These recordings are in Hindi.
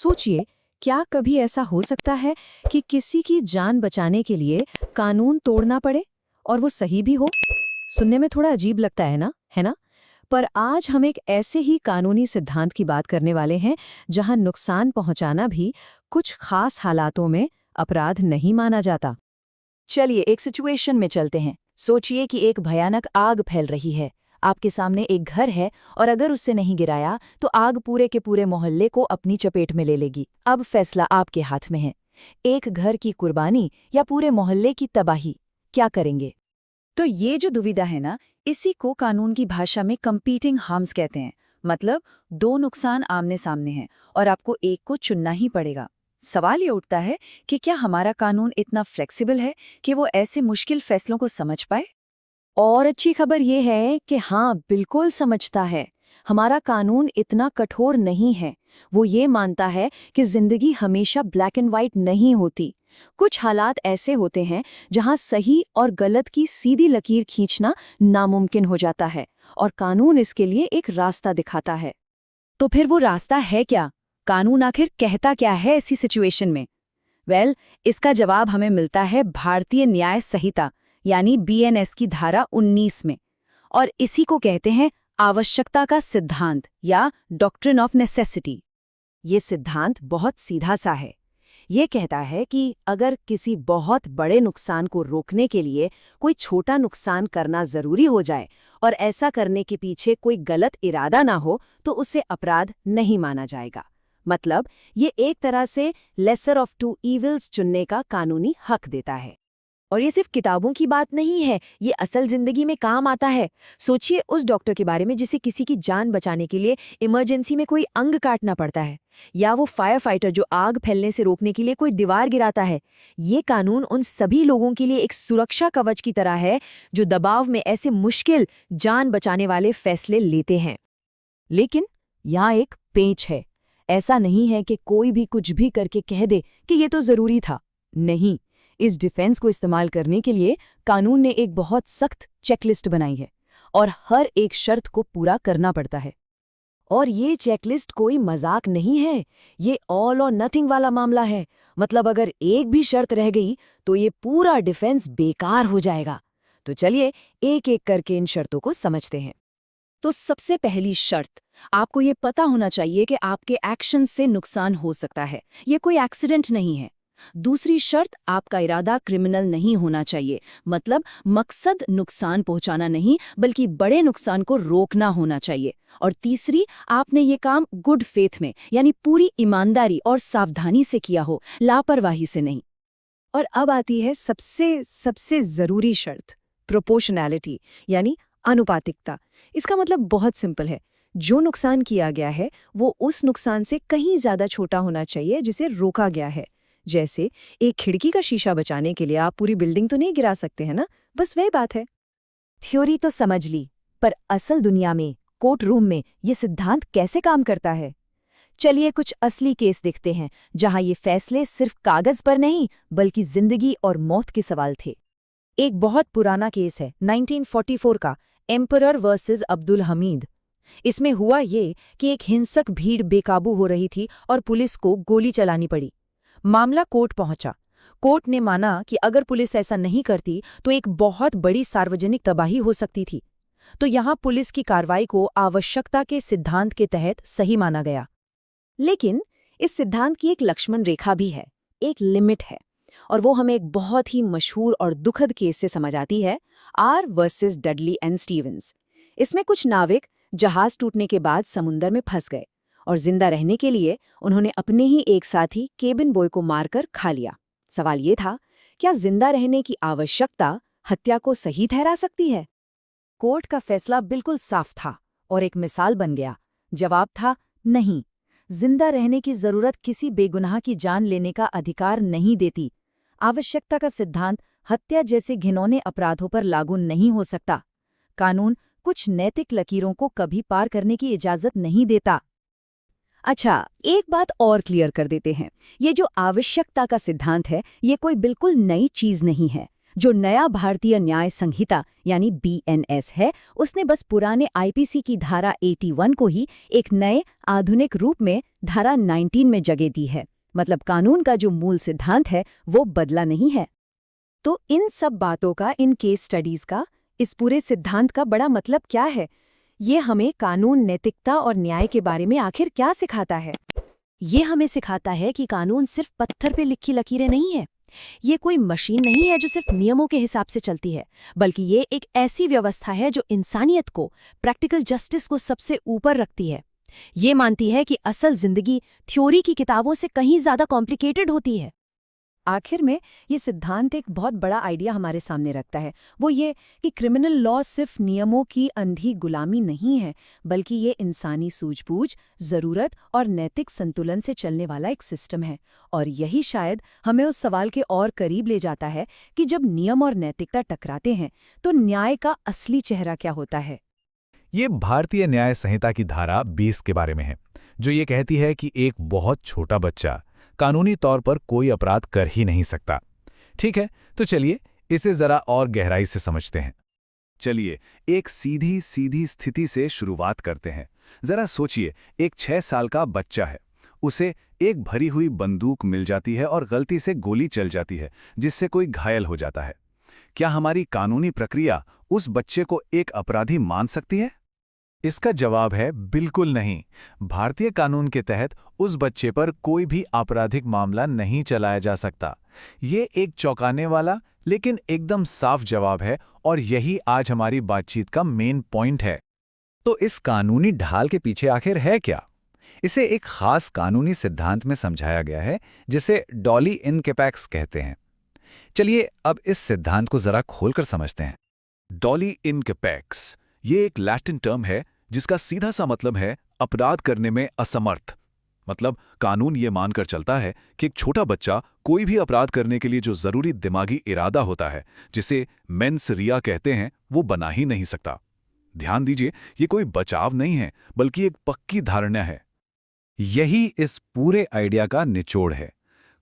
सोचिए, क्या कभी ऐसा हो सकता है कि किसी की जान बचाने के लिए कानून तोड़ना पड़े और वो सही भी हो? सुनने में थोड़ा अजीब लगता है ना? पर आज हम एक ऐसे ही कानूनी सिद्धांत की बात करने वाले हैं जहां नुकसान पहुंचाना भी कुछ खास हालातों में अपराध नहीं माना जाता। चलिए एक सिचुएशन में चलते हैं। सोचिए कि एक भयानक आग फैल रही है। आपके सामने एक घर है और अगर उससे नहीं गिराया तो आग पूरे के पूरे मोहल्ले को अपनी चपेट में ले लेगी। अब फैसला आपके हाथ में है, एक घर की कुर्बानी या पूरे मोहल्ले की तबाही। क्या करेंगे? तो ये जो दुविधा है ना, इसी को कानून की भाषा में कंपीटिंग हार्म्स कहते हैं। मतलब दो नुकसान आमने सामने हैं और आपको एक को चुनना ही पड़ेगा। सवाल ये उठता है कि क्या हमारा कानून इतना फ्लेक्सिबल है कि वो ऐसे मुश्किल फैसलों को समझ पाए? और अच्छी खबर ये है कि हाँ, बिल्कुल समझता है। हमारा कानून इतना कठोर नहीं है। वो ये मानता है कि जिंदगी हमेशा ब्लैक एंड व्हाइट नहीं होती। कुछ हालात ऐसे होते हैं जहां सही और गलत की सीधी लकीर खींचना नामुमकिन हो जाता है, और कानून इसके लिए एक रास्ता दिखाता है। तो फिर वो रास्ता है क्या? कानून आखिर कहता क्या है ऐसी सिचुएशन में? इसका जवाब हमें मिलता है भारतीय न्याय संहिता यानी बीएनएस की धारा 19 में। और इसी को कहते हैं आवश्यकता का सिद्धांत या डॉक्ट्रिन ऑफ नेसेसिटी। ये सिद्धांत बहुत सीधा सा है। ये कहता है कि अगर किसी बहुत बड़े नुकसान को रोकने के लिए कोई छोटा नुकसान करना जरूरी हो जाए और ऐसा करने के पीछे कोई गलत इरादा ना हो तो उसे अपराध नहीं माना जाएगा। मतलब ये एक तरह से लेसर ऑफ टू इविल्स चुनने का कानूनी हक देता है। और ये सिर्फ किताबों की बात नहीं है, ये असल जिंदगी में काम आता है। सोचिए उस डॉक्टर के बारे में जिसे किसी की जान बचाने के लिए इमरजेंसी में कोई अंग काटना पड़ता है, या वो फायर फाइटर जो आग फैलने से रोकने के लिए कोई दीवार गिराता है। ये कानून उन सभी लोगों के लिए एक सुरक्षा कवच की तरह है जो दबाव में ऐसे मुश्किल जान बचाने वाले फैसले लेते हैं। लेकिन यहाँ एक पेंच है। ऐसा नहीं है कि कोई भी कुछ भी करके कह दे कि ये तो जरूरी था। नहीं, इस डिफेंस को इस्तेमाल करने के लिए कानून ने एक बहुत सख्त चेकलिस्ट बनाई है और हर एक शर्त को पूरा करना पड़ता है। और ये चेकलिस्ट कोई मजाक नहीं है, ये ऑल और नथिंग वाला मामला है। मतलब अगर एक भी शर्त रह गई तो ये पूरा डिफेंस बेकार हो जाएगा। तो चलिए एक एक करके इन शर्तों को समझते हैं। तो सबसे पहली शर्त, आपको ये पता होना चाहिए कि आपके एक्शन से नुकसान हो सकता है, ये कोई एक्सीडेंट नहीं है। दूसरी शर्त, आपका इरादा क्रिमिनल नहीं होना चाहिए। मतलब मकसद नुकसान पहुंचाना नहीं बल्कि बड़े नुकसान को रोकना होना चाहिए। और तीसरी, आपने ये काम गुड फेथ में यानी पूरी ईमानदारी और सावधानी से किया हो, लापरवाही से नहीं। और अब आती है सबसे सबसे जरूरी शर्त, प्रोपोर्शनैलिटी यानी अनुपातिकता। इसका मतलब बहुत सिंपल है, जो नुकसान किया गया है वो उस नुकसान से कहीं ज्यादा छोटा होना चाहिए जिसे रोका गया है। जैसे एक खिड़की का शीशा बचाने के लिए आप पूरी बिल्डिंग तो नहीं गिरा सकते हैं ना, बस वही बात है। थ्योरी तो समझ ली, पर असल दुनिया में, कोर्ट रूम में ये सिद्धांत कैसे काम करता है? चलिए कुछ असली केस देखते हैं जहां ये फैसले सिर्फ कागज पर नहीं बल्कि जिंदगी और मौत के सवाल थे। एक बहुत पुराना केस है 1944 का, एम्परर वर्सेस अब्दुल हमीद। इसमें हुआ ये कि एक हिंसक भीड़ बेकाबू हो रही थी और पुलिस को गोली चलानी पड़ी। मामला कोर्ट पहुंचा। कोर्ट ने माना कि अगर पुलिस ऐसा नहीं करती तो एक बहुत बड़ी सार्वजनिक तबाही हो सकती थी। तो यहां पुलिस की कार्रवाई को आवश्यकता के सिद्धांत के तहत सही माना गया। लेकिन इस सिद्धांत की एक लक्ष्मण रेखा भी है, एक लिमिट है, और वो हमें एक बहुत ही मशहूर और दुखद केस से समझ आती है, R versus Dudley and Stephens. इसमें कुछ नाविक जहाज टूटने के बाद समुंदर में फंस गए और जिंदा रहने के लिए उन्होंने अपने ही एक साथी केबिन बॉय को मारकर खा लिया। सवाल ये था, क्या जिंदा रहने की आवश्यकता हत्या को सही ठहरा सकती है? कोर्ट का फैसला बिल्कुल साफ था और एक मिसाल बन गया। जवाब था नहीं, जिंदा रहने की जरूरत किसी बेगुनाह की जान लेने का अधिकार नहीं देती। आवश्यकता का सिद्धांत हत्या जैसे घिनौने अपराधों पर लागू नहीं हो सकता। कानून कुछ नैतिक लकीरों को कभी पार करने की इजाजत नहीं देता। अच्छा, एक बात और क्लियर कर देते हैं, ये जो आवश्यकता का सिद्धांत है ये कोई बिल्कुल नई चीज नहीं है। जो नया भारतीय न्याय संहिता यानी BNS है, उसने बस पुराने IPC की धारा 81 को ही एक नए आधुनिक रूप में धारा 19 में जगह दी है। मतलब कानून का जो मूल सिद्धांत है वो बदला नहीं है। तो इन सब बातों का, इन केस स्टडीज का, इस पूरे सिद्धांत का बड़ा मतलब क्या है? ये हमें कानून, नैतिकता और न्याय के बारे में आखिर क्या सिखाता है? ये हमें सिखाता है कि कानून सिर्फ पत्थर पे लिखी लकीरें नहीं है। ये कोई मशीन नहीं है जो सिर्फ नियमों के हिसाब से चलती है, बल्कि ये एक ऐसी व्यवस्था है जो इंसानियत को, प्रैक्टिकल जस्टिस को सबसे ऊपर रखती है। ये मानती है कि असल जिंदगी थ्योरी की किताबों से कहीं ज्यादा कॉम्प्लिकेटेड होती है। आखिर में ये सिद्धांत एक बहुत बड़ा आइडिया हमारे सामने रखता है, वो ये कि क्रिमिनल लॉ सिर्फ नियमों की अंधी गुलामी नहीं है, बल्कि ये इंसानी सूझबूझ, ज़रूरत और नैतिक संतुलन से चलने वाला एक सिस्टम है। और यही शायद हमें उस सवाल के और करीब ले जाता है कि जब नियम और नैतिकता टकराते हैं तो न्याय का असली चेहरा क्या होता है। ये भारतीय न्याय संहिता की धारा 20 के बारे में है, जो ये कहती है कि एक बहुत छोटा बच्चा कानूनी तौर पर कोई अपराध कर ही नहीं सकता। ठीक है, तो चलिए इसे जरा और गहराई से समझते हैं। चलिए एक सीधी सीधी स्थिति से शुरुआत करते हैं। जरा सोचिए, एक 6 साल का बच्चा है, उसे एक भरी हुई बंदूक मिल जाती है और गलती से गोली चल जाती है, जिससे कोई घायल हो जाता है। क्या हमारी कानूनी प्रक्रिया उस बच्चे को एक अपराधी मान सकती है? इसका जवाब है बिल्कुल नहीं। भारतीय कानून के तहत उस बच्चे पर कोई भी आपराधिक मामला नहीं चलाया जा सकता। ये एक चौंकाने वाला लेकिन एकदम साफ जवाब है, और यही आज हमारी बातचीत का मेन पॉइंट है। तो इस कानूनी ढाल के पीछे आखिर है क्या? इसे एक खास कानूनी सिद्धांत में समझाया गया है, जिसे डॉली इन कैपेक्स कहते हैं। चलिए अब इस सिद्धांत को जरा खोलकर समझते हैं। डॉली इन कैपेक्स ये एक लैटिन टर्म है जिसका सीधा सा मतलब है अपराध करने में असमर्थ। मतलब कानून ये मानकर चलता है कि एक छोटा बच्चा कोई भी अपराध करने के लिए जो जरूरी दिमागी इरादा होता है, जिसे मेंस रिया कहते हैं, वो बना ही नहीं सकता। ध्यान दीजिए, ये कोई बचाव नहीं है, बल्कि एक पक्की धारणा है। यही इस पूरे आइडिया का निचोड़ है।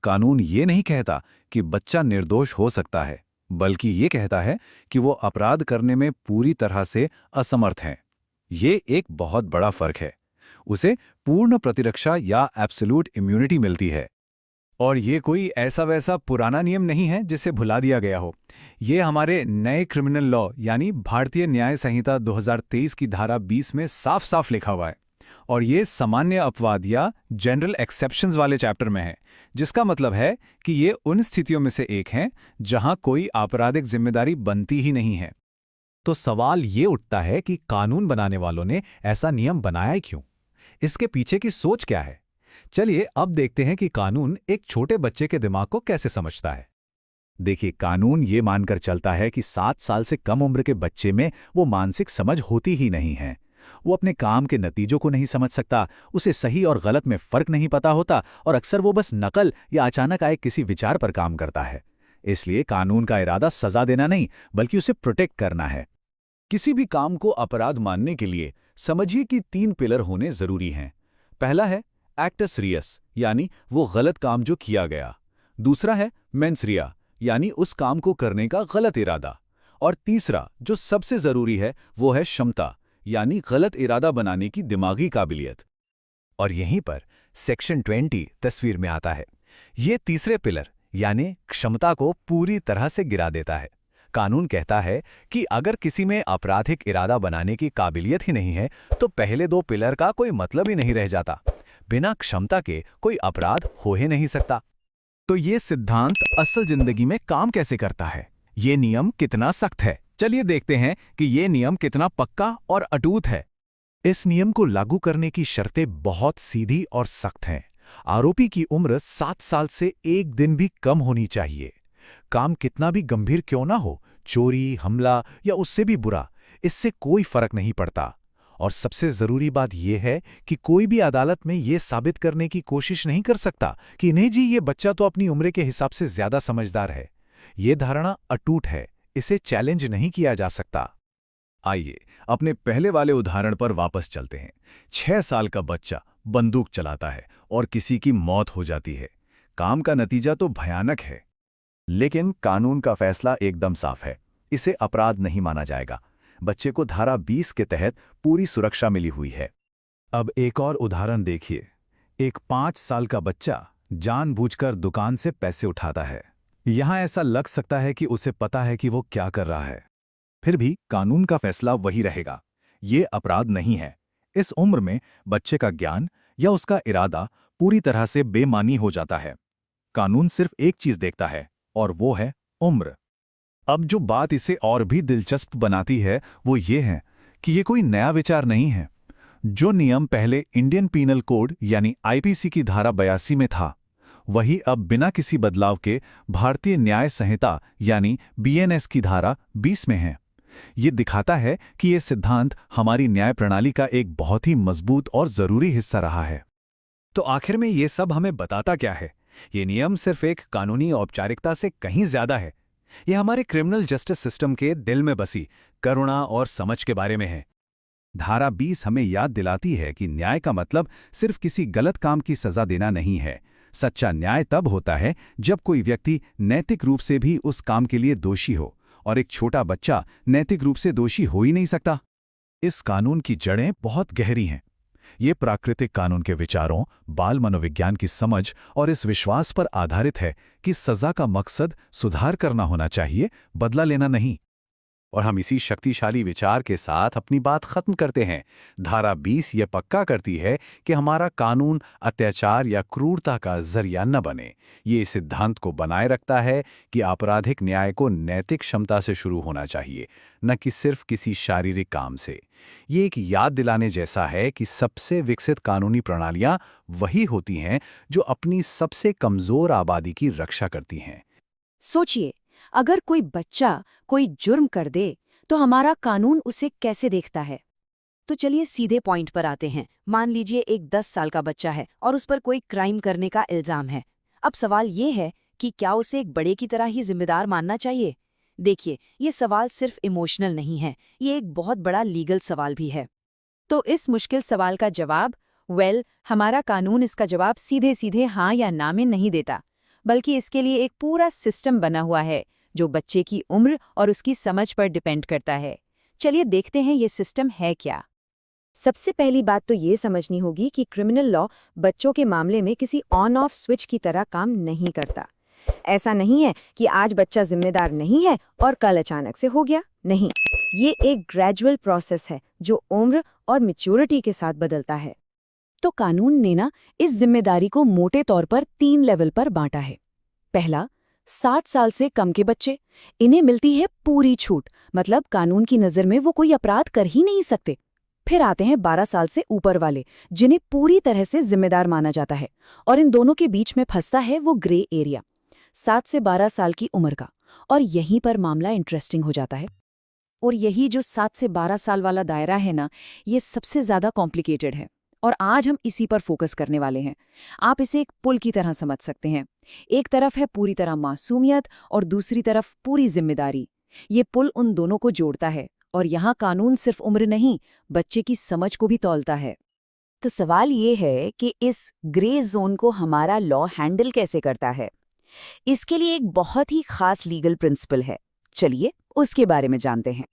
कानून ये नहीं कहता कि बच्चा निर्दोष हो सकता है, बल्कि ये कहता है कि वो अपराध करने में पूरी तरह से असमर्थ हैं। ये एक बहुत बड़ा फर्क है। उसे पूर्ण प्रतिरक्षा या एब्सोल्यूट इम्यूनिटी मिलती है। और ये कोई ऐसा वैसा पुराना नियम नहीं है जिसे भुला दिया गया हो। ये हमारे नए क्रिमिनल लॉ यानी भारतीय न्याय संहिता 2023 की धारा 20 में साफ साफ लिखा हुआ है। और ये सामान्य अपवाद या जनरल एक्सेप्शंस वाले चैप्टर में है, जिसका मतलब है कि ये उन स्थितियों में से एक हैं जहां कोई आपराधिक जिम्मेदारी बनती ही नहीं है। तो सवाल ये उठता है कि कानून बनाने वालों ने ऐसा नियम बनाया क्यों? इसके पीछे की सोच क्या है? चलिए अब देखते हैं कि कानून एक छोटे बच्चे के दिमाग को कैसे समझता है। देखिए, कानून ये मानकर चलता है कि 7 साल से कम उम्र के बच्चे में वो मानसिक समझ होती ही नहीं है। वो अपने काम के नतीजों को नहीं समझ सकता, उसे सही और गलत में फर्क नहीं पता होता, और अक्सर वो बस नकल या अचानक आए किसी विचार पर काम करता है। इसलिए कानून का इरादा सजा देना नहीं, बल्कि उसे प्रोटेक्ट करना है। किसी भी काम को अपराध मानने के लिए समझिए कि 3 पिलर होने जरूरी हैं। पहला है एक्टस रियस, यानी वो गलत काम जो किया गया। दूसरा है मेंस रिया, यानी उस काम को करने का गलत इरादा। और तीसरा जो सबसे जरूरी है वो है क्षमता, यानी गलत इरादा बनाने की दिमागी काबिलियत। और यहीं पर सेक्शन 20 तस्वीर में आता है। ये तीसरे पिलर यानी क्षमता को पूरी तरह से गिरा देता है। कानून कहता है कि अगर किसी में आपराधिक इरादा बनाने की काबिलियत ही नहीं है, तो पहले 2 पिलर का कोई मतलब ही नहीं रह जाता। बिना क्षमता के कोई अपराध हो ही नहीं सकता। तो ये सिद्धांत असल जिंदगी में काम कैसे करता है? ये नियम कितना सख्त है? चलिए देखते हैं कि ये नियम कितना पक्का और अटूट है। इस नियम को लागू करने की शर्तें बहुत सीधी और सख्त हैं। आरोपी की उम्र 7 साल से 1 दिन भी कम होनी चाहिए। काम कितना भी गंभीर क्यों ना हो, चोरी, हमला या उससे भी बुरा, इससे कोई फर्क नहीं पड़ता। और सबसे जरूरी बात यह है कि कोई भी अदालत में यह साबित करने की कोशिश नहीं कर सकता कि नहीं जी, ये बच्चा तो अपनी उम्र के हिसाब से ज्यादा समझदार है। ये धारणा अटूट है, इसे चैलेंज नहीं किया जा सकता। आइए अपने पहले वाले उदाहरण पर वापस चलते हैं। 6 साल का बच्चा बंदूक चलाता है और किसी की मौत हो जाती है। काम का नतीजा तो भयानक है। लेकिन कानून का फैसला एकदम साफ है, इसे अपराध नहीं माना जाएगा। बच्चे को धारा 20 के तहत पूरी सुरक्षा मिली हुई है। अब एक और उदाहरण देखिए। एक 5 साल का बच्चा जानबूझकर दुकान से पैसे उठाता है। यहाँ ऐसा लग सकता है कि उसे पता है कि वो क्या कर रहा है। फिर भी कानून का फैसला वही रहेगा, ये अपराध नहीं है। इस उम्र में बच्चे का ज्ञान या उसका इरादा पूरी तरह से बेमानी हो जाता है। कानून सिर्फ एक चीज देखता है और वो है उम्र। अब जो बात इसे और भी दिलचस्प बनाती है वो ये है कि ये कोई नया विचार नहीं है। जो नियम पहले इंडियन पीनल कोड यानी आईपीसी की धारा 82 में था, वही अब बिना किसी बदलाव के भारतीय न्याय संहिता यानी बीएनएस की धारा 20 में है। ये दिखाता है कि ये सिद्धांत हमारी न्याय प्रणाली का एक बहुत ही मजबूत और जरूरी हिस्सा रहा है। तो आखिर में ये सब हमें बताता क्या है? ये नियम सिर्फ एक कानूनी औपचारिकता से कहीं ज्यादा है। ये हमारे क्रिमिनल जस्टिस सिस्टम के दिल में बसी करुणा और समझ के बारे में है। धारा 20 हमें याद दिलाती है कि न्याय का मतलब सिर्फ किसी गलत काम की सजा देना नहीं है। सच्चा न्याय तब होता है जब कोई व्यक्ति नैतिक रूप से भी उस काम के लिए दोषी हो, और एक छोटा बच्चा नैतिक रूप से दोषी हो ही नहीं सकता। इस कानून की जड़ें बहुत गहरी हैं। ये प्राकृतिक कानून के विचारों, बाल मनोविज्ञान की समझ और इस विश्वास पर आधारित है कि सजा का मकसद सुधार करना होना चाहिए, बदला लेना नहीं। और हम इसी शक्तिशाली विचार के साथ अपनी बात खत्म करते हैं। धारा 20 ये पक्का करती है कि हमारा कानून अत्याचार या क्रूरता का जरिया न बने। ये इस सिद्धांत को बनाए रखता है कि आपराधिक न्याय को नैतिक क्षमता से शुरू होना चाहिए, न कि सिर्फ किसी शारीरिक काम से। ये एक याद दिलाने जैसा है कि सबसे विकसित कानूनी प्रणालियां वही होती हैं जो अपनी सबसे कमजोर आबादी की रक्षा करती हैं। सोचिए, अगर कोई बच्चा कोई जुर्म कर दे तो हमारा कानून उसे कैसे देखता है? तो चलिए सीधे पॉइंट पर आते हैं। मान लीजिए एक 10 साल का बच्चा है और उस पर कोई क्राइम करने का इल्जाम है। अब सवाल ये है कि क्या उसे एक बड़े की तरह ही जिम्मेदार मानना चाहिए? देखिए, ये सवाल सिर्फ इमोशनल नहीं है, ये एक बहुत बड़ा लीगल सवाल भी है। तो इस मुश्किल सवाल का जवाब, हमारा कानून इसका जवाब सीधे सीधे हाँ या ना में नहीं देता, बल्कि इसके लिए एक पूरा सिस्टम बना हुआ है जो बच्चे की उम्र और उसकी समझ पर डिपेंड करता है। चलिए देखते हैं ये सिस्टम है क्या। सबसे पहली बात तो ये समझनी होगी कि क्रिमिनल लॉ बच्चों के मामले में किसी ऑन ऑफ स्विच की तरह काम नहीं करता। ऐसा नहीं है कि आज बच्चा जिम्मेदार नहीं है और कल अचानक से हो गया। नहीं, ये एक ग्रेजुअल प्रोसेस है जो उम्र और मैच्योरिटी के साथ बदलता है। तो कानून ने ना इस जिम्मेदारी को मोटे तौर पर 3 लेवल पर बांटा है। पहला, 60 साल से कम के बच्चे, इन्हें मिलती है पूरी छूट, मतलब कानून की नज़र में वो कोई अपराध कर ही नहीं सकते। फिर आते हैं 12 साल से ऊपर वाले, जिन्हें पूरी तरह से जिम्मेदार माना जाता है, और इन दोनों के बीच में फंसता है वो ग्रे एरिया, 7 से 12 साल की उम्र का। और यहीं पर मामला इंटरेस्टिंग हो जाता है। और यही जो 7 से 12 साल वाला दायरा है ना, ये सबसे ज़्यादा कॉम्प्लिकेटेड है, और आज हम इसी पर फोकस करने वाले हैं। आप इसे एक पुल की तरह समझ सकते हैं। एक तरफ है पूरी तरह मासूमियत और दूसरी तरफ पूरी जिम्मेदारी। ये पुल उन दोनों को जोड़ता है, और यहाँ कानून सिर्फ उम्र नहीं, बच्चे की समझ को भी तौलता है। तो सवाल ये है कि इस ग्रे जोन को हमारा लॉ हैंडल कैसे करता है? इसके लिए एक बहुत ही खास लीगल प्रिंसिपल है। चलिए उसके बारे में जानते हैं।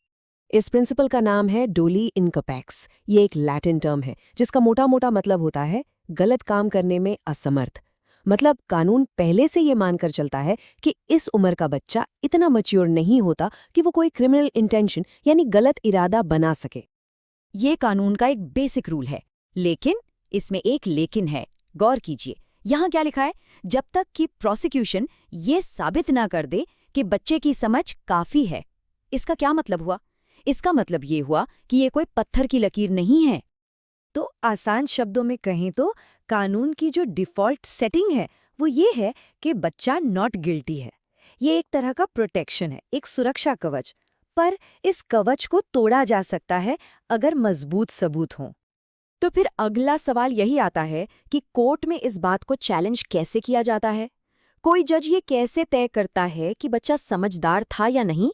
इस प्रिंसिपल का नाम है डोली इनकपैक्स। ये एक लैटिन टर्म है जिसका मोटा-मोटा मतलब होता है गलत काम करने में असमर्थ। मतलब कानून पहले से ये मानकर चलता है कि इस उम्र का बच्चा इतना मैच्योर नहीं होता कि वो कोई क्रिमिनल इंटेंशन यानी गलत इरादा बना सके। ये कानून का एक बेसिक रूल है, लेकिन इसमें एक लेकिन है। गौर कीजिए, यहाँ क्या लिखा है? जब तक कि प्रोसिक्यूशन ये साबित ना कर दे कि बच्चे की समझ काफी है। इसका क्या मतलब हुआ? इसका मतलब ये हुआ कि ये कोई पत्थर की लकीर नहीं है। तो आसान शब्दों में कहें तो कानून की जो डिफ़ॉल्ट सेटिंग है वो ये है कि बच्चा नॉट गिल्टी है। ये एक तरह का प्रोटेक्शन है, एक सुरक्षा कवच। पर इस कवच को तोड़ा जा सकता है अगर मजबूत सबूत हों। तो फिर अगला सवाल यही आता है कि कोर्ट में इस बात को चैलेंज कैसे किया जाता है? कोई जज ये कैसे तय करता है कि बच्चा समझदार था या नहीं?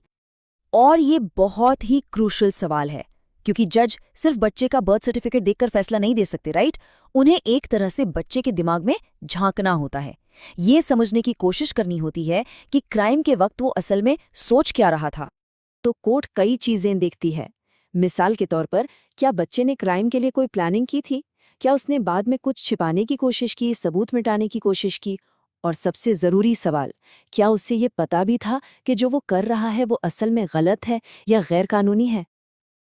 और ये बहुत ही क्रूशल सवाल है, क्योंकि जज सिर्फ बच्चे का बर्थ सर्टिफिकेट देखकर फैसला नहीं दे सकते, राइट? उन्हें एक तरह से बच्चे के दिमाग में झांकना होता है। ये समझने की कोशिश करनी होती है कि क्राइम के वक्त वो असल में सोच क्या रहा था। तो कोर्ट कई चीजें देखती है। मिसाल के तौर पर, क्या बच्चे ने क्राइम के लिए कोई प्लानिंग की थी? क्या उसने बाद में कुछ छिपाने की कोशिश की, सबूत मिटाने की कोशिश की? और सबसे जरूरी सवाल, क्या उससे ये पता भी था कि जो वो कर रहा है वो असल में गलत है या गैर कानूनी है?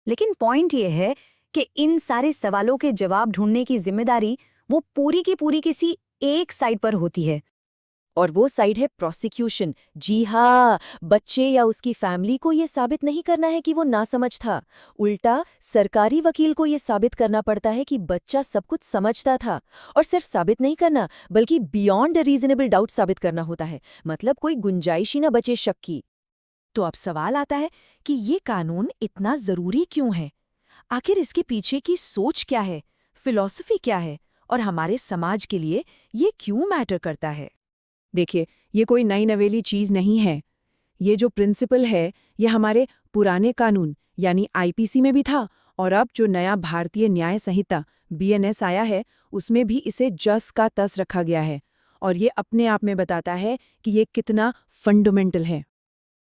लेकिन पॉइंट ये है कि इन सारे सवालों के जवाब ढूंढने की जिम्मेदारी वो पूरी की पूरी किसी एक साइड पर होती है, और वो साइड है प्रोसिक्यूशन। जी हाँ, बच्चे या उसकी फैमिली को ये साबित नहीं करना है कि वो नासमझ था। उल्टा सरकारी वकील को ये साबित करना पड़ता है कि बच्चा सब कुछ समझता था। और सिर्फ साबित नहीं करना, बल्कि बियॉन्ड रीजनेबल डाउट साबित करना होता है। मतलब कोई गुंजाइश ही ना बचे शक की। तो अब सवाल आता है कि ये कानून इतना जरूरी क्यों है? आखिर इसके पीछे की सोच क्या है, फिलॉसफी क्या है, और हमारे समाज के लिए ये क्यों मैटर करता है? देखिए, ये कोई नई नवेली चीज नहीं है। ये जो प्रिंसिपल है, ये हमारे पुराने कानून यानी आईपीसी में भी था, और अब जो नया भारतीय न्याय संहिता बीएनएस आया है, उसमें भी इसे जस का तस रखा गया है। और ये अपने आप में बताता है कि ये कितना फंडामेंटल है।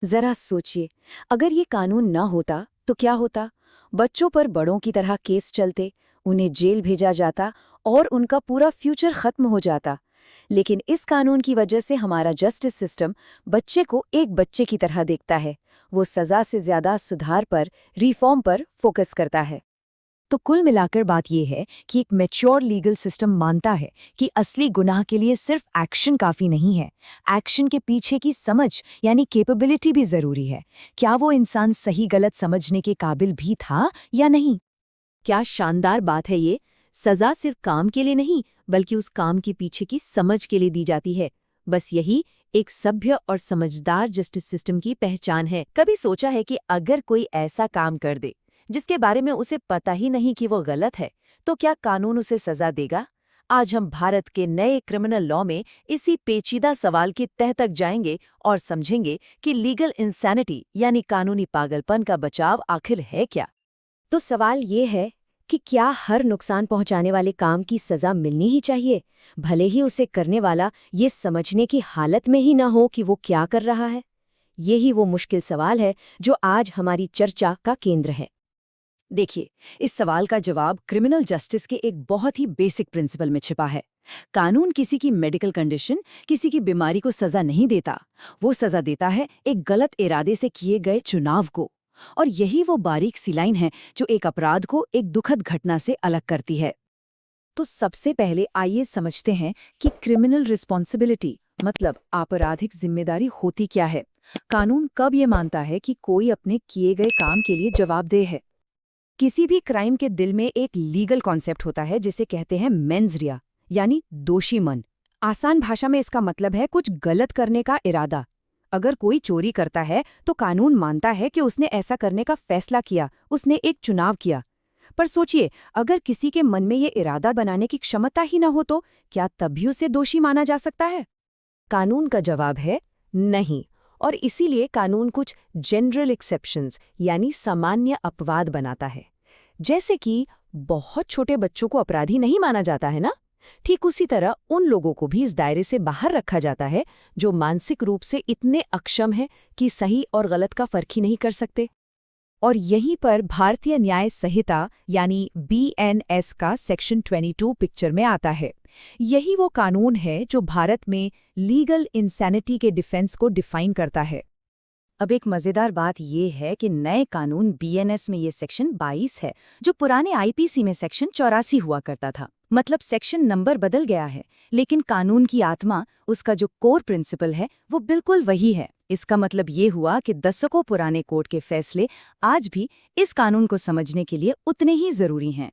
जरा सोचिए, अगर ये कानून न होता तो क्या होता? बच्चों पर बड़ों की तरह केस चलते, उन्हें जेल भेजा जाता और उनका पूरा फ्यूचर खत्म हो जाता। लेकिन इस कानून की वजह से हमारा जस्टिस सिस्टम बच्चे को एक बच्चे की तरह देखता है। वो सजा से ज्यादा सुधार पर, रिफॉर्म पर फोकस करता है। तो कुल मिलाकर बात यह है कि एक मैच्योर लीगल सिस्टम मानता है कि असली गुनाह के लिए सिर्फ एक्शन काफी नहीं है, एक्शन के पीछे की समझ यानी कैपेबिलिटी भी जरूरी है। क्या वो इंसान सही गलत समझने के काबिल भी था या नहीं? क्या शानदार बात है ये! सजा सिर्फ काम के लिए नहीं, बल्कि उस काम के पीछे की समझ के लिए दी जाती है। बस यही एक सभ्य और समझदार जस्टिस सिस्टम की पहचान है। कभी सोचा है कि अगर कोई ऐसा काम कर दे जिसके बारे में उसे पता ही नहीं कि वो गलत है, तो क्या कानून उसे सजा देगा? आज हम भारत के नए क्रिमिनल लॉ में इसी पेचीदा सवाल की तह तक जाएंगे और समझेंगे कि लीगल इंसैनिटी यानी कानूनी पागलपन का बचाव आखिर है क्या। तो सवाल ये है कि क्या हर नुकसान पहुंचाने वाले काम की सजा मिलनी ही चाहिए, भले ही उसे करने वाला ये समझने की हालत में ही न हो कि वो क्या कर रहा है? यही वो मुश्किल सवाल है जो आज हमारी चर्चा का केंद्र है। देखिए, इस सवाल का जवाब क्रिमिनल जस्टिस के एक बहुत ही बेसिक प्रिंसिपल में छिपा है। कानून किसी की मेडिकल कंडीशन, किसी की बीमारी को सजा नहीं देता। वो सजा देता है एक गलत इरादे से किए गए चुनाव को। और यही वो बारीक सी लाइन है जो एक अपराध को एक दुखद घटना से अलग करती है। तो सबसे पहले आइए समझते हैं कि क्रिमिनल रिस्पॉन्सिबिलिटी मतलब आपराधिक जिम्मेदारी होती क्या है। कानून कब ये मानता है कि कोई अपने किए गए काम के लिए जवाबदेह है? किसी भी क्राइम के दिल में एक लीगल कॉन्सेप्ट होता है जिसे कहते हैं मेंस रिया यानी दोषी मन। आसान भाषा में इसका मतलब है कुछ गलत करने का इरादा। अगर कोई चोरी करता है तो कानून मानता है कि उसने ऐसा करने का फैसला किया, उसने एक चुनाव किया। पर सोचिए, अगर किसी के मन में ये इरादा बनाने की क्षमता ही न हो तो क्या तब भी उसे दोषी माना जा सकता है? कानून का जवाब है नहीं। और इसीलिए कानून कुछ जनरल एक्सेप्शंस यानी सामान्य अपवाद बनाता है। जैसे कि बहुत छोटे बच्चों को अपराधी नहीं माना जाता है ना, ठीक उसी तरह उन लोगों को भी इस दायरे से बाहर रखा जाता है जो मानसिक रूप से इतने अक्षम हैं कि सही और गलत का फर्क ही नहीं कर सकते। और यहीं पर भारतीय न्याय संहिता यानी बीएनएस का सेक्शन 22 पिक्चर में आता है। यही वो कानून है जो भारत में लीगल इंसैनिटी के डिफेंस को डिफाइन करता है। अब एक मजेदार बात ये है कि नए कानून बीएनएस में ये सेक्शन 22 है, जो पुराने आईपीसी में सेक्शन 84 हुआ करता था। मतलब सेक्शन नंबर बदल गया है, लेकिन कानून की आत्मा, उसका जो कोर प्रिंसिपल है, वो बिल्कुल वही है। इसका मतलब ये हुआ कि दशकों पुराने कोर्ट के फैसले आज भी इस कानून को समझने के लिए उतने ही जरूरी हैं।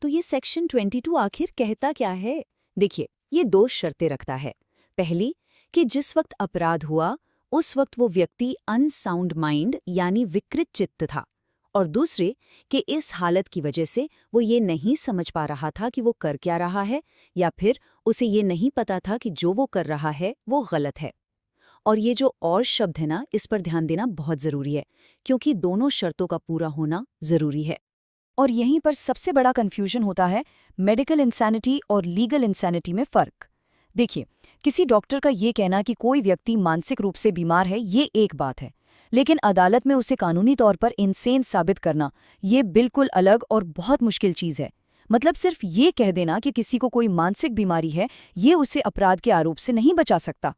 तो ये सेक्शन 22 आखिर कहता क्या है? देखिए, ये 2 शर्तें रखता है। पहली, कि जिस वक्त अपराध हुआ उस वक्त वो व्यक्ति अनसाउंड माइंड यानी विकृत चित्त था। और दूसरे, कि इस हालत की वजह से वो ये नहीं समझ पा रहा था कि वो कर क्या रहा है, या फिर उसे ये नहीं पता था कि जो वो कर रहा है वो गलत है। और ये जो और शब्द है ना, इस पर ध्यान देना बहुत जरूरी है, क्योंकि दोनों शर्तों का पूरा होना जरूरी है। और यहीं पर सबसे बड़ा कंफ्यूजन होता है मेडिकल इंसैनिटी और लीगल इंसैनिटी में फ़र्क। देखिए, किसी डॉक्टर का ये कहना कि कोई व्यक्ति मानसिक रूप से बीमार है, ये एक बात है, लेकिन अदालत में उसे कानूनी तौर पर इनसेन साबित करना, ये बिल्कुल अलग और बहुत मुश्किल चीज़ है। मतलब सिर्फ ये कह देना कि किसी को कोई मानसिक बीमारी है, ये उसे अपराध के आरोप से नहीं बचा सकता।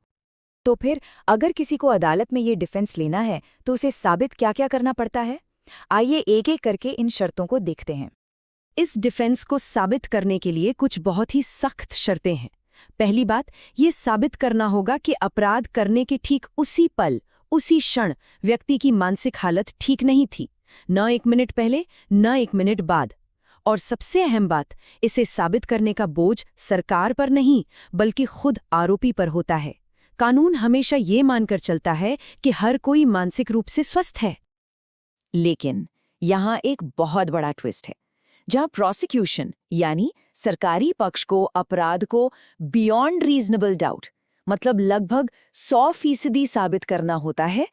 तो फिर अगर किसी को अदालत में ये डिफेंस लेना है तो उसे साबित क्या क्या करना पड़ता है? आइए एक एक करके इन शर्तों को देखते हैं। इस डिफेंस को साबित करने के लिए कुछ बहुत ही सख्त शर्तें हैं। पहली बात, ये साबित करना होगा कि अपराध करने के ठीक उसी पल, उसी क्षण व्यक्ति की मानसिक हालत ठीक नहीं थी, न 1 मिनट पहले न 1 मिनट बाद। और सबसे अहम बात, इसे साबित करने का बोझ सरकार पर नहीं बल्कि खुद आरोपी पर होता है। कानून हमेशा ये मानकर चलता है कि हर कोई मानसिक रूप से स्वस्थ है। लेकिन यहाँ एक बहुत बड़ा ट्विस्ट है, जहाँ प्रोसिक्यूशन यानी सरकारी पक्ष को अपराध को बियॉन्ड रीजनेबल डाउट, मतलब लगभग 100% साबित करना होता है,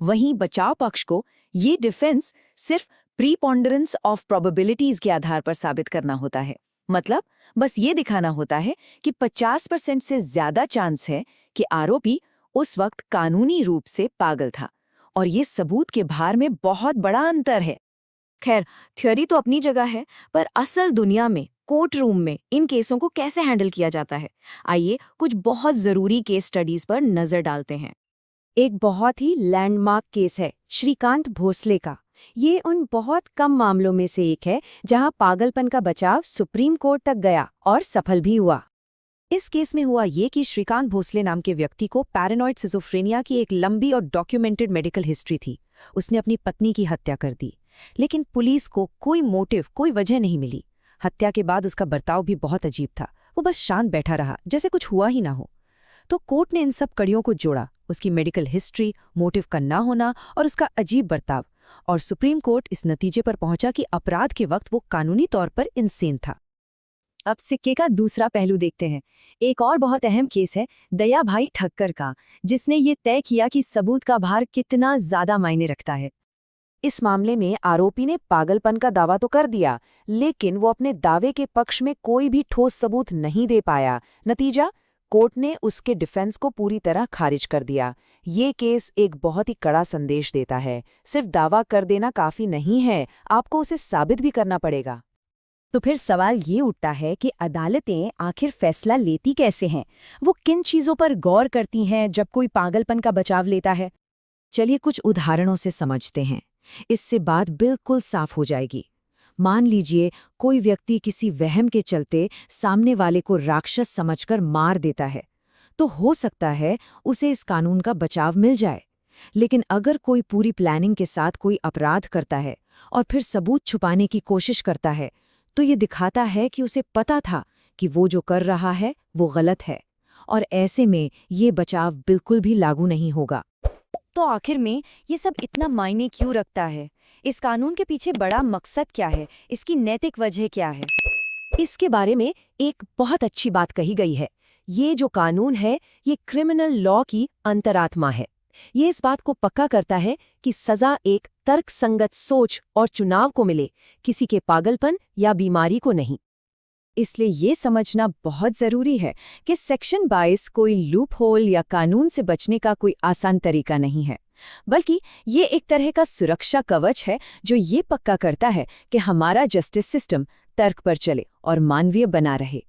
वहीं बचाव पक्ष को ये डिफेंस सिर्फ प्रीपोंडरेंस ऑफ प्रोबेबिलिटीज के आधार पर साबित करना होता है। मतलब बस ये दिखाना होता है कि 50% से ज्यादा चांस है कि आरोपी उस वक्त कानूनी रूप से पागल था, और ये सबूत के भार में बहुत बड़ा अंतर है। खैर, थ्योरी तो अपनी जगह है, पर असल दुनिया में, कोर्ट रूम में इन केसों को कैसे हैंडल किया जाता है, आइए कुछ बहुत जरूरी केस स्टडीज पर नजर डालते हैं। एक बहुत ही लैंडमार्क केस है श्रीकांत भोसले का। ये उन बहुत कम मामलों में से एक है जहां पागलपन का बचाव सुप्रीम कोर्ट तक गया और सफल भी हुआ। इस केस में हुआ ये कि श्रीकांत भोसले नाम के व्यक्ति को पैरानॉइड सिजोफ्रेनिया की एक लंबी और डॉक्यूमेंटेड मेडिकल हिस्ट्री थी। उसने अपनी पत्नी की हत्या कर दी, लेकिन पुलिस को कोई मोटिव, कोई वजह नहीं मिली। हत्या के बाद उसका बर्ताव भी बहुत अजीब था, वो बस शांत बैठा रहा जैसे कुछ हुआ ही ना हो। तो कोर्ट ने इन सब कड़ियों को जोड़ा, उसकी मेडिकल हिस्ट्री, मोटिव का ना होना और उसका अजीब बर्ताव, और सुप्रीम कोर्ट इस नतीजे पर पहुंचा कि अपराध के वक्त वो कानूनी तौर पर इनसेन था। अब सिक्के का दूसरा पहलू देखते हैं। एक और बहुत अहम केस है दया भाई ठक्कर का, जिसने ये तय किया कि सबूत का भार कितना ज्यादा मायने रखता है। इस मामले में आरोपी ने पागलपन का दावा तो कर दिया, लेकिन वो अपने दावे के पक्ष में कोई भी ठोस सबूत नहीं दे पाया। नतीजा, कोर्ट ने उसके डिफेंस को पूरी तरह खारिज कर दिया। ये केस एक बहुत ही कड़ा संदेश देता है, सिर्फ दावा कर देना काफी नहीं है, आपको उसे साबित भी करना पड़ेगा। तो फिर सवाल ये उठता है कि अदालतें आखिर फैसला लेती कैसे हैं? वो किन चीजों पर गौर करती हैं जब कोई पागलपन का बचाव लेता है? चलिए कुछ उदाहरणों से समझते हैं, इससे बात बिल्कुल साफ हो जाएगी। मान लीजिए कोई व्यक्ति किसी वहम के चलते सामने वाले को राक्षस समझकर मार देता है, तो हो सकता है उसे इस कानून का बचाव मिल जाए। लेकिन अगर कोई पूरी प्लानिंग के साथ कोई अपराध करता है और फिर सबूत छुपाने की कोशिश करता है, तो ये दिखाता है कि उसे पता था कि वो जो कर रहा है वो गलत है, और ऐसे में ये बचाव बिल्कुल भी लागू नहीं होगा। तो आखिर में ये सब इतना मायने क्यों रखता है? इस कानून के पीछे बड़ा मकसद क्या है? इसकी नैतिक वजह क्या है? इसके बारे में एक बहुत अच्छी बात कही गई है। ये जो कानून है, ये क्रिमिनल लॉ की अंतरात्मा है। ये इस बात को पक्का करता है कि सजा एक तर्कसंगत सोच और चुनाव को मिले, किसी के पागलपन या बीमारी को नहीं। इसलिए ये समझना बहुत जरूरी है कि सेक्शन 22 कोई लूप होल या कानून से बचने का कोई आसान तरीका नहीं है, बल्कि ये एक तरह का सुरक्षा कवच है जो ये पक्का करता है कि हमारा जस्टिस सिस्टम तर्क पर चले और मानवीय बना रहे।